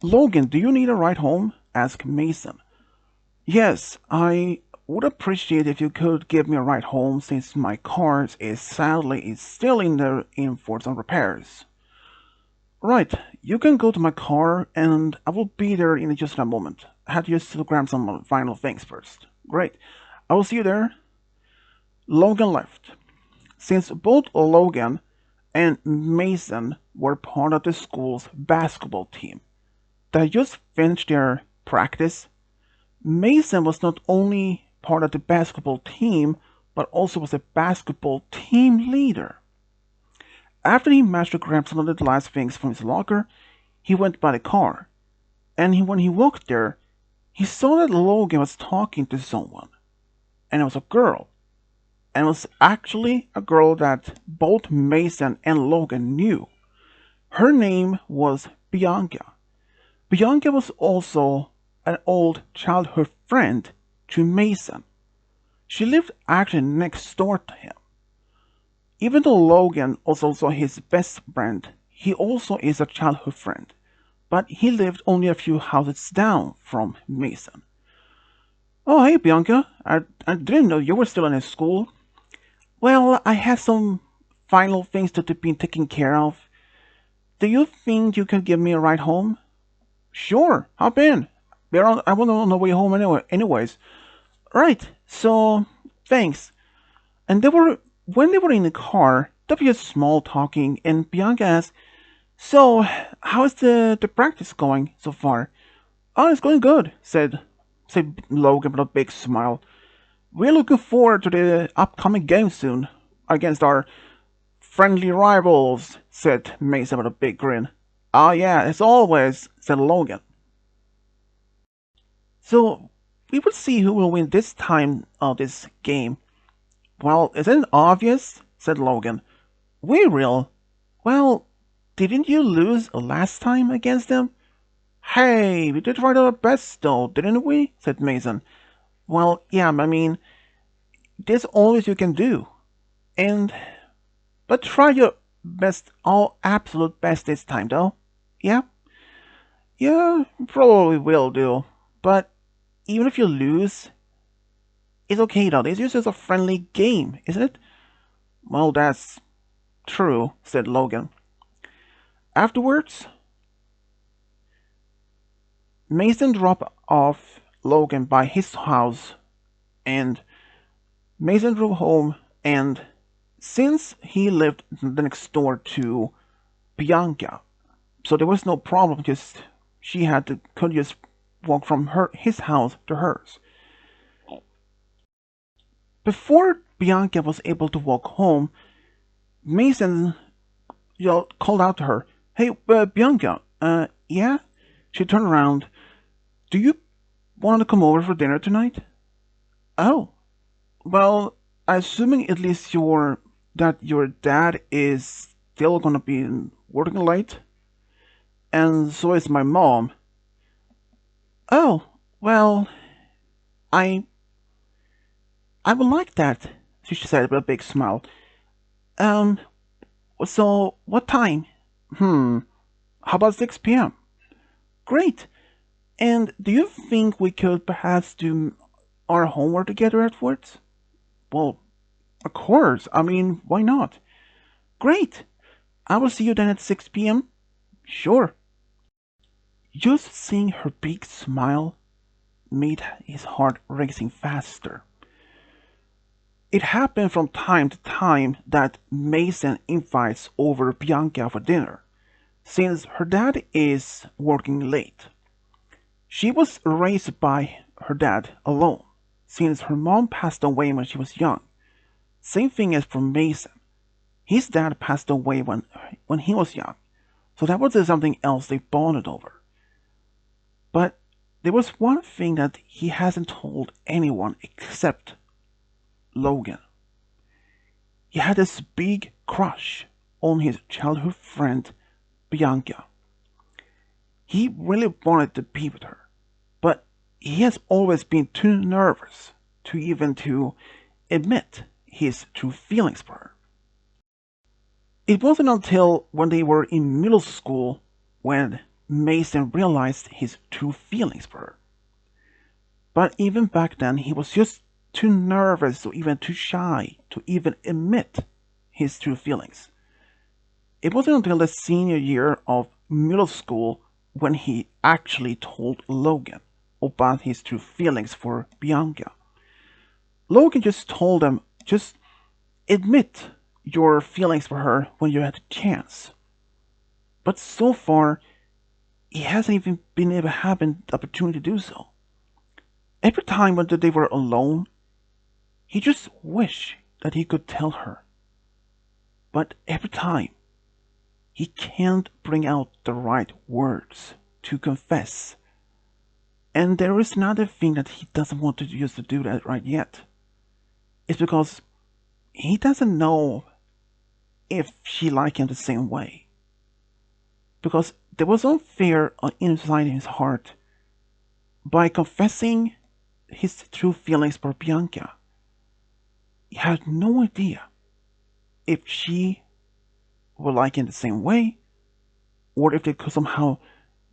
Logan, do you need a ride home? Asked Mason. Yes, I would appreciate if you could give me a ride home since my car is sadly still in for some repairs. Right, you can go to my car and I will be there in just a moment. I had to just grab some final things first. Great. I will see you there. Logan left. Since both Logan and Mason were part of the school's basketball team that just finished their practice, Mason was not only part of the basketball team, but also was a basketball team leader. After he managed to grab some of the last things from his locker, he went by the car, and when he walked there, he saw that Logan was talking to someone, and it was a girl, and it was actually a girl that both Mason and Logan knew. Her name was Bianca. Bianca was also an old childhood friend to Mason. She lived actually next door to him. Even though Logan was also his best friend, he also is a childhood friend, but he lived only a few houses down from Mason. Oh, hey, Bianca. I didn't know you were still in school. Well, I have some final things to be taken care of. Do you think you could give me a ride home? Sure, hop in. I was on the way home anyways. Right, so, thanks. And when they were in the car, there was just small talking, and Bianca asked, so, how is the practice going so far? Oh, it's going good, said Logan with a big smile. We're looking forward to the upcoming game soon against our friendly rivals, said Mason with a big grin. Oh yeah, as always, said Logan. So, we will see who will win this time of this game. Well, isn't it obvious? Said Logan. We will. Well, didn't you lose last time against them? Hey, we did try our best though, didn't we? Said Mason. Well, yeah, I mean, there's always you can do. And, but try your best, all absolute best this time though. Yeah? Yeah, probably will do. But even if you lose, it's okay though. It's just a friendly game, isn't it? Well, that's true, said Logan. Afterwards, Mason dropped off Logan by his house, and Mason drove home, and since he lived next door to Bianca, so there was no problem, just she could just walk from his house to hers. Before Bianca was able to walk home, Mason called out to her, "Hey, Bianca, yeah?" She turned around. "Do you want to come over for dinner tonight?" "Oh, well, assuming at least that your dad is still gonna be working late, and so is my mom." "Oh, well, I I would like that," she said with a big smile. Um, so what time? How about 6 p.m.? Great. And do you think we could perhaps do our homework together afterwards? Well, of course. I mean, why not? Great. I will see you then at 6 p.m. Sure. Just seeing her big smile made his heart racing faster. It happened from time to time that Mason invites over Bianca for dinner, since her dad is working late. She was raised by her dad alone, since her mom passed away when she was young. Same thing as for Mason. His dad passed away when he was young, so that was something else they bonded over. But there was one thing that he hasn't told anyone except Logan. He had this big crush on his childhood friend Bianca. He really wanted to be with her, but he has always been too nervous to even to admit his true feelings for her. It wasn't until when they were in middle school when Mason realized his true feelings for her. But even back then, he was just too nervous or even too shy to even admit his true feelings. It wasn't until the senior year of middle school when he actually told Logan about his true feelings for Bianca. Logan just told him, just admit your feelings for her when you had a chance. But so far, he hasn't even been able to have an opportunity to do so. Every time when they were alone, he just wished that he could tell her. But every time, he can't bring out the right words to confess. And there is another thing that he doesn't want to use to do that right yet. It's because he doesn't know if she liked him the same way. Because there was some fear inside his heart. By confessing his true feelings for Bianca, he had no idea if she would like him the same way or if they could somehow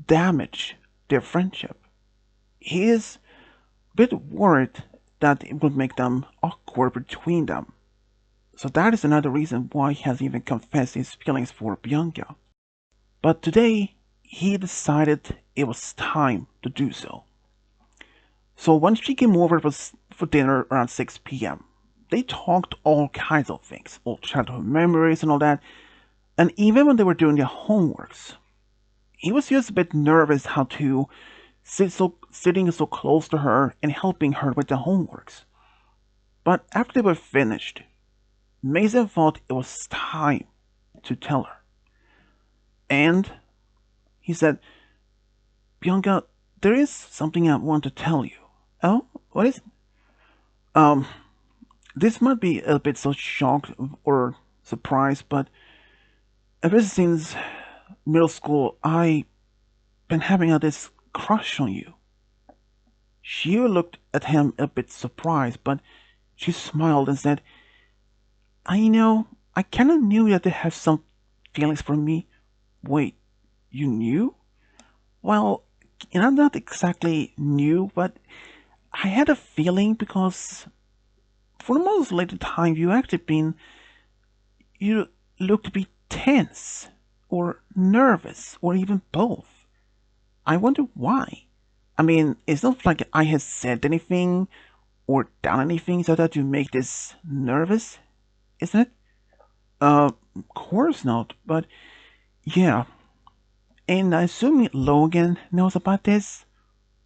damage their friendship. He is a bit worried that it would make them awkward between them. So that is another reason why he hasn't even confessed his feelings for Bianca. But today, he decided it was time to do so. So when she came over for dinner around 6 p.m., they talked all kinds of things, old childhood memories and all that. And even when they were doing their homeworks, he was just a bit nervous how to sitting so close to her and helping her with the homeworks. But after they were finished, Mason thought it was time to tell her. And he said, Bianca, there is something I want to tell you. Oh, what is it? Um, this might be a bit so shocked or surprised, but ever since middle school, I've been having this crush on you. She looked at him a bit surprised, but she smiled and said, I know, I kinda knew that they had some feelings for me. Wait, you knew? Well, not exactly knew, but I had a feeling because for the most later time you looked to be tense or nervous or even both. I wonder why. I mean, it's not like I had said anything or done anything so that you make this nervous, isn't it? Of course not, but yeah. And I assume Logan knows about this?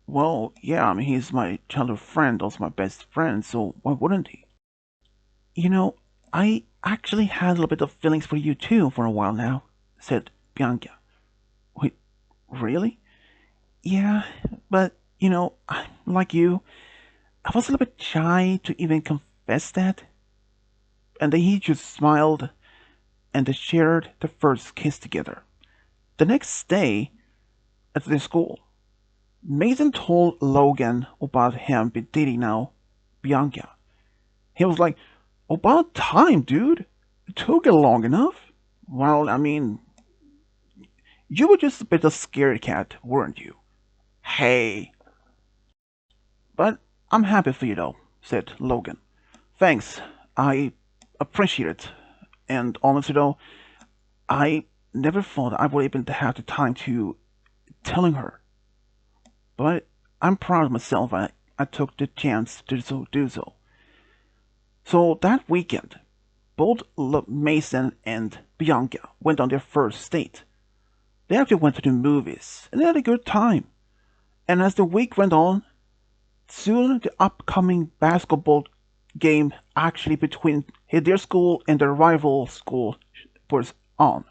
Well, yeah, I mean, he's my childhood friend, also my best friend, so why wouldn't he? You know, I actually had a little bit of feelings for you too for a while now, said Bianca. Wait, really? Yeah, but, like you, I was a little bit shy to even confess that. And then he just smiled and they shared the first kiss together. The next day, at the school, Mason told Logan about him be dating now Bianca. He was like, about time, dude. It took it long enough. Well, I mean, you were just a bit of a scared cat, weren't you? Hey. But I'm happy for you though, said Logan. Thanks. I appreciate it. And honestly though, I never thought I would even have the time to telling her. But I'm proud of myself. I took the chance to do so. So that weekend, both Mason and Bianca went on their first date. They actually went to the movies and they had a good time. And as the week went on, soon the upcoming basketball game actually between their school and their rival school was on.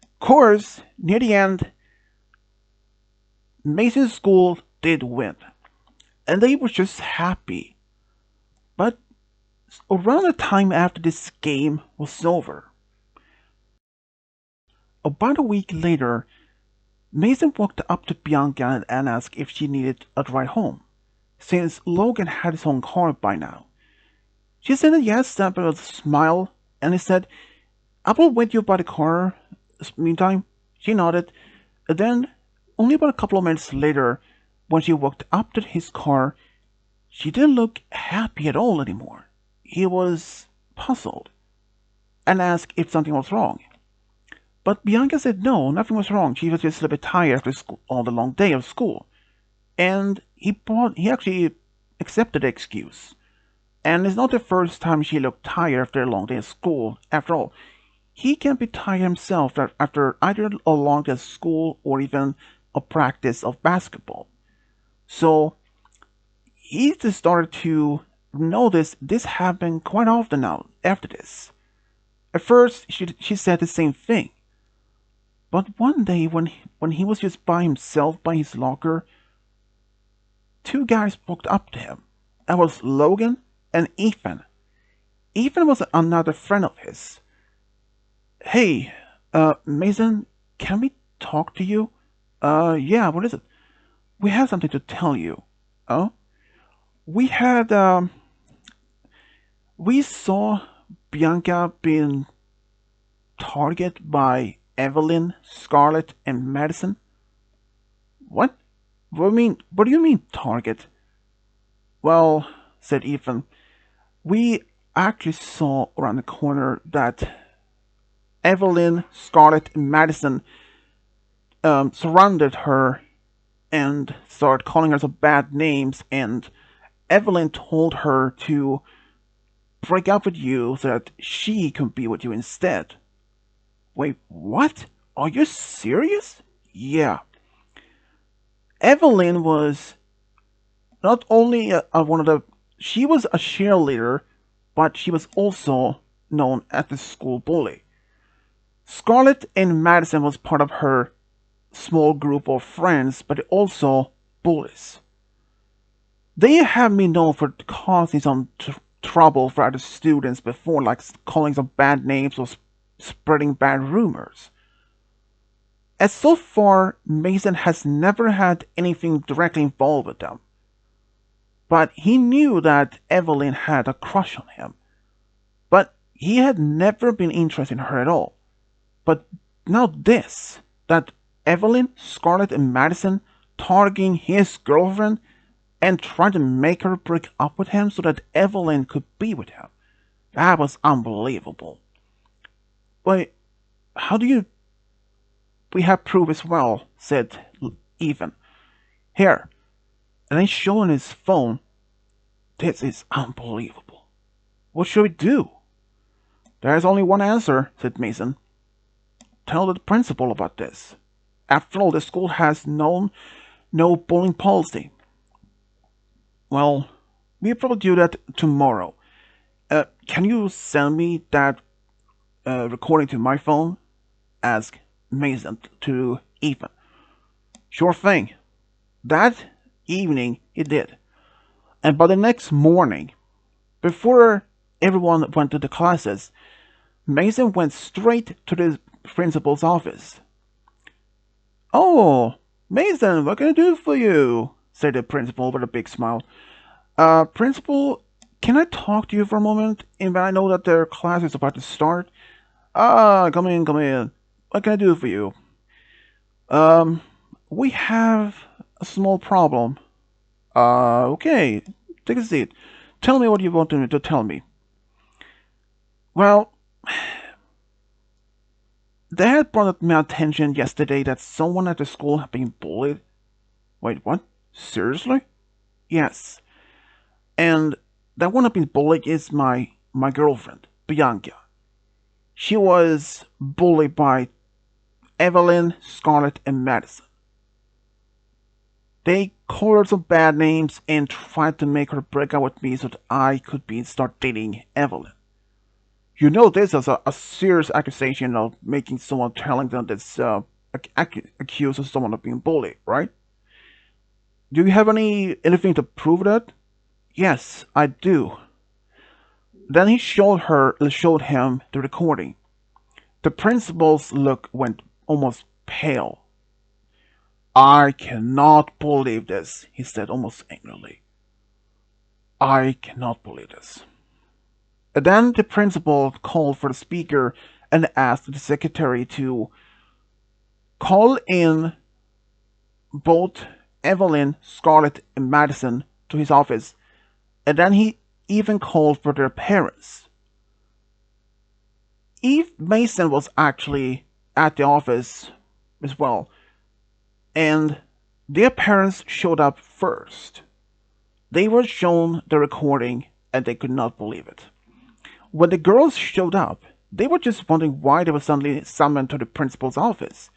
Of course, near the end, Mason's school did win, and they were just happy. But around the time after this game was over, about a week later, Mason walked up to Bianca and asked if she needed a ride home, since Logan had his own car by now. She said yes with a smile, and he said, I will wait you by the car. Meantime, she nodded, and then Only about a couple of minutes later, when she walked up to his car, she didn't look happy at all anymore. He was puzzled and asked if something was wrong. But Bianca said no, nothing was wrong. She was just a little bit tired after school, all the long day of school. And he actually accepted the excuse. And it's not the first time she looked tired after a long day of school. After all, he can be tired himself after either a long day of school or even a practice of basketball. So he just started to notice this happened quite often now after this. At first, she said the same thing. But one day, when he was just by himself by his locker, two guys walked up to him. That was Logan and Ethan. Ethan was another friend of his. Hey, Mason, can we talk to you? Yeah, what is it? We have something to tell you. Oh? We had, we saw Bianca being targeted by Evelyn, Scarlett, and Madison. What? What do you mean, target? Well, said Ethan, we actually saw around the corner that Evelyn, Scarlett, and Madison surrounded her and started calling her some bad names, and Evelyn told her to break up with you so that she could be with you instead. Wait, what? Are you serious? Yeah. Evelyn was not only one of the... She was a cheerleader, but she was also known as the school bully. Scarlett and Madison was part of her small group of friends, but also bullies. They have been known for causing some trouble for other students before, like calling some bad names or spreading bad rumors. As so far, Mason has never had anything directly involved with them. But he knew that Evelyn had a crush on him. But he had never been interested in her at all. But now this, that Evelyn, Scarlett, and Madison targeting his girlfriend and trying to make her break up with him so that Evelyn could be with him. That was unbelievable. But how do you... We have proof as well, said Ethan. Here. And then showing his phone. This is unbelievable. What should we do? There's only one answer, said Mason. Tell the principal about this. After all, the school has no bullying policy. Well, we'll probably do that tomorrow. Can you send me that recording to my phone? Asked Mason to Ethan. Sure thing. That evening he did. And by the next morning, before everyone went to the classes, Mason went straight to the principal's office. Oh, Mason, what can I do for you? Said the principal with a big smile. Principal, can I talk to you for a moment? And I know that their class is about to start. Come in, come in. What can I do for you? We have a small problem. Okay. Take a seat. Tell me what you want to tell me. Well, they had brought up my attention yesterday that someone at the school had been bullied. Wait, what? Seriously? Yes. And that one that been bullied is my girlfriend, Bianca. She was bullied by Evelyn, Scarlett, and Madison. They called her some bad names and tried to make her break up with me so that I could start dating Evelyn. You know this is a serious accusation of making someone telling them that's accused of someone of being bullied, right? Do you have anything to prove that? Yes, I do. Then he showed him the recording. The principal's look went almost pale. I cannot believe this, he said almost angrily. I cannot believe this. And then the principal called for the speaker and asked the secretary to call in both Evelyn, Scarlett, and Madison to his office, and then he even called for their parents. Eve Mason was actually at the office as well, and their parents showed up first. They were shown the recording and they could not believe it. When the girls showed up, they were just wondering why they were suddenly summoned to the principal's office.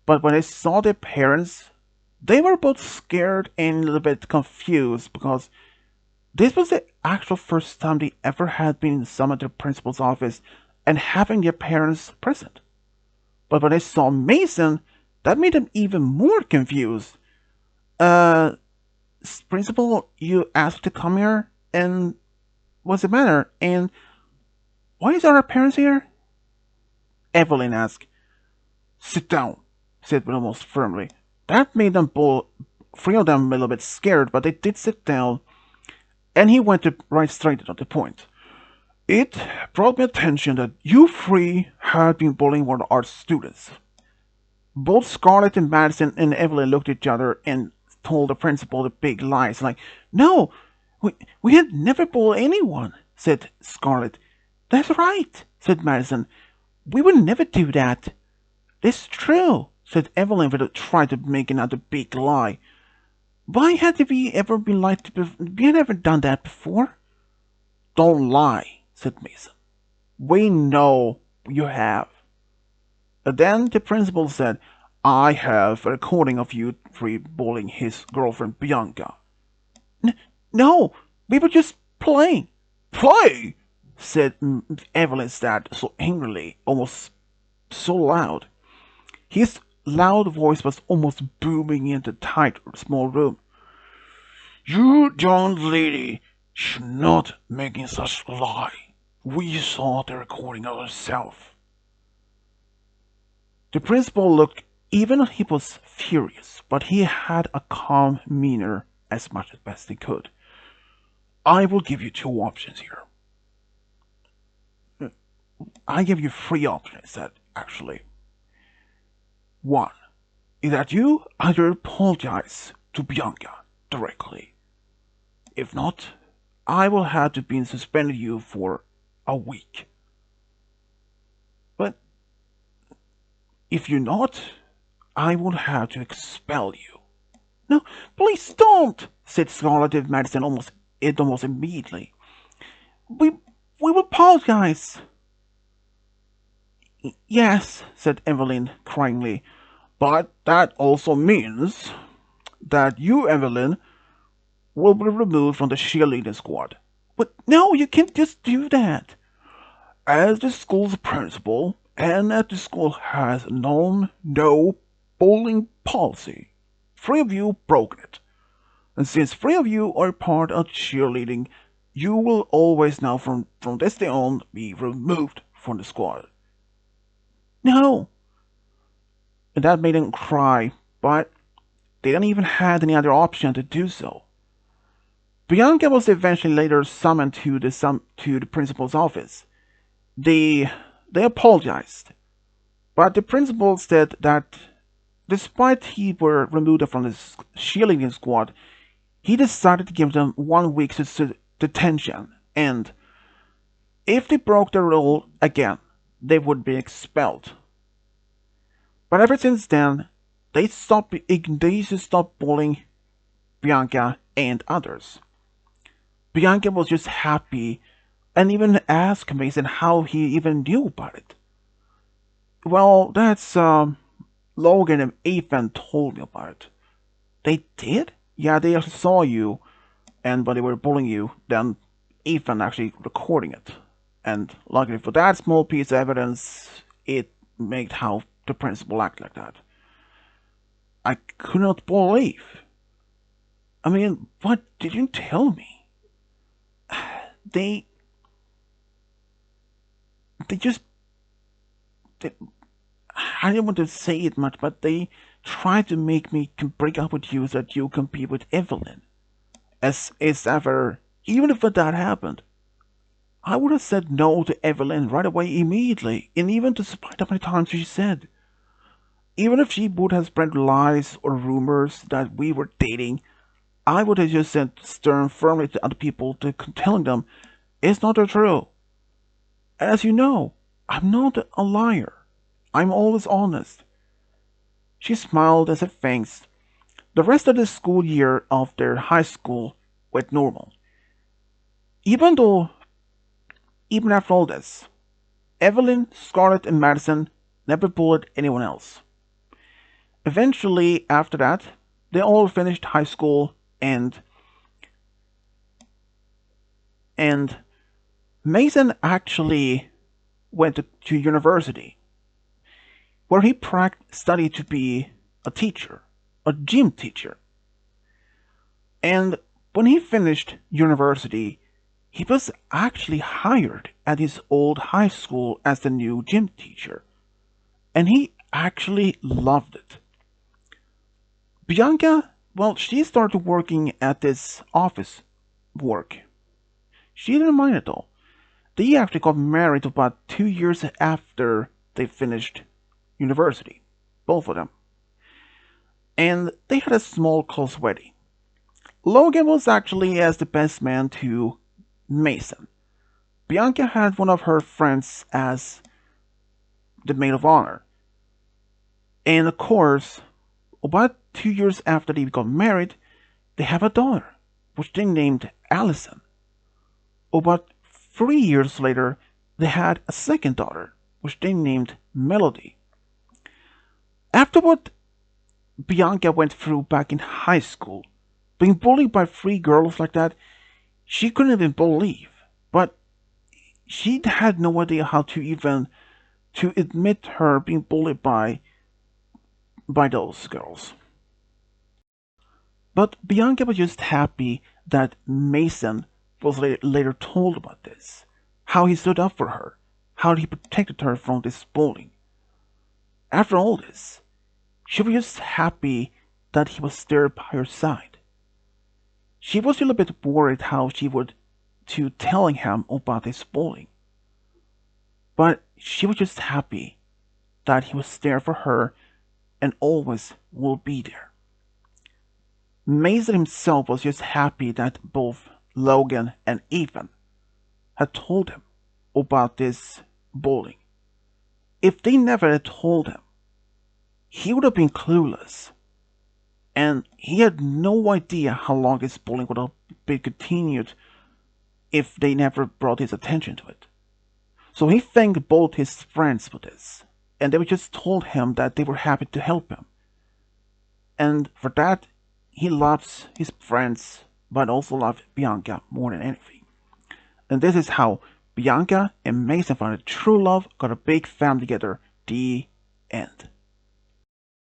But when they saw their parents, they were both scared and a little bit confused because this was the actual first time they ever had been summoned to the principal's office and having their parents present. But when they saw Mason, that made them even more confused. Uh, Principal, you asked to come here, and what's the matter? And why is our parents here? Evelyn asked. Sit down, said Will almost firmly. That made them both, three of them a little bit scared, but they did sit down, and he went right straight to the point. It brought me attention that you three had been bullying one of our students. Both Scarlett and Madison and Evelyn looked at each other and told the principal the big lies, like, no, we had never bullied anyone, said Scarlett. That's right, said Madison. We would never do that. That's true, said Evelyn, but tried to make another big lie. Why had we ever been lied to? We had never done that before. Don't lie, said Mason. We know you have. And then the principal said, I have a recording of you three bullying his girlfriend Bianca. No, we were just playing. Play? Said Evelyn's dad so angrily, almost so loud. His loud voice was almost booming in the tight, small room. You young lady should not making such a lie. We saw the recording ourselves. The principal looked, even he was furious, but he had a calm demeanor as much as best he could. I will give you two options here. I give you three options, said, actually. One is that you either apologize to Bianca directly. If not, I will have to be suspended you for a week. But if you're not, I will have to expel you. No, please don't, said Scarlett and Madison almost immediately. We will apologize. Yes, said Evelyn cryingly, but that also means that you, Evelyn, will be removed from the cheerleading squad. But no, you can't just do that. As the school's principal, and as the school has no bullying policy, three of you broke it. And since three of you are part of cheerleading, you will always now from this day on be removed from the squad. No. And that made them cry, but they didn't even have any other option to do so. Bianca was eventually later summoned to the principal's office. They apologized, but the principal said that despite he were removed from the cheerleading squad, he decided to give them 1 week's detention, and if they broke the rule again, they would be expelled. But ever since then, they used to stop bullying Bianca and others. Bianca was just happy and even asked Mason how he even knew about it. Well, that's Logan and Ethan told me about it. They did? Yeah, they actually saw you, and when they were bullying you, then Ethan actually recording it. And luckily for that small piece of evidence, it made how the principal act like that. I could not believe. I mean, what did you tell me? They just I didn't want to say it much, but they tried to make me break up with you so that you compete with Evelyn. As ever, even if that happened, I would have said no to Evelyn right away immediately, and even despite how many times she said. Even if she would have spread lies or rumors that we were dating, I would have just said stern firmly to other people to telling them it's not true. And as you know, I'm not a liar. I'm always honest. She smiled as if thanks. The rest of the school year of their high school went normal. Even though, even after all this, Evelyn, Scarlett, and Madison never bullied anyone else. Eventually, after that, they all finished high school and Mason actually went to university where he studied to be a teacher, a gym teacher. And when he finished university, he was actually hired at his old high school as the new gym teacher. And he actually loved it. Bianca, well, she started working at this office work. She didn't mind it all. They actually got married about 2 years after they finished university, both of them. And they had a small, close wedding. Logan was actually as the best man to Mason. Bianca had one of her friends as the maid of honor. And of course, about 2 years after they got married, they have a daughter, which they named Allison. About 3 years later, they had a second daughter, which they named Melody. After what Bianca went through back in high school, being bullied by three girls like that, she couldn't even believe. But she had no idea how to even to admit her being bullied by those girls. But Bianca was just happy that Mason was later told about this, how he stood up for her, how he protected her from this bullying. After all this, she was just happy that he was there by her side. She was a little bit worried how she would to telling him about this bullying. But she was just happy that he was there for her and always will be there. Mason himself was just happy that both Logan and Ethan had told him about this bullying. If they never had told him, he would have been clueless. And he had no idea how long this bullying would have been continued if they never brought his attention to it. So he thanked both his friends for this, and they just told him that they were happy to help him. And for that, he loves his friends, but also loves Bianca more than anything. And this is how Bianca and Mason found a true love, got a big family together. The end.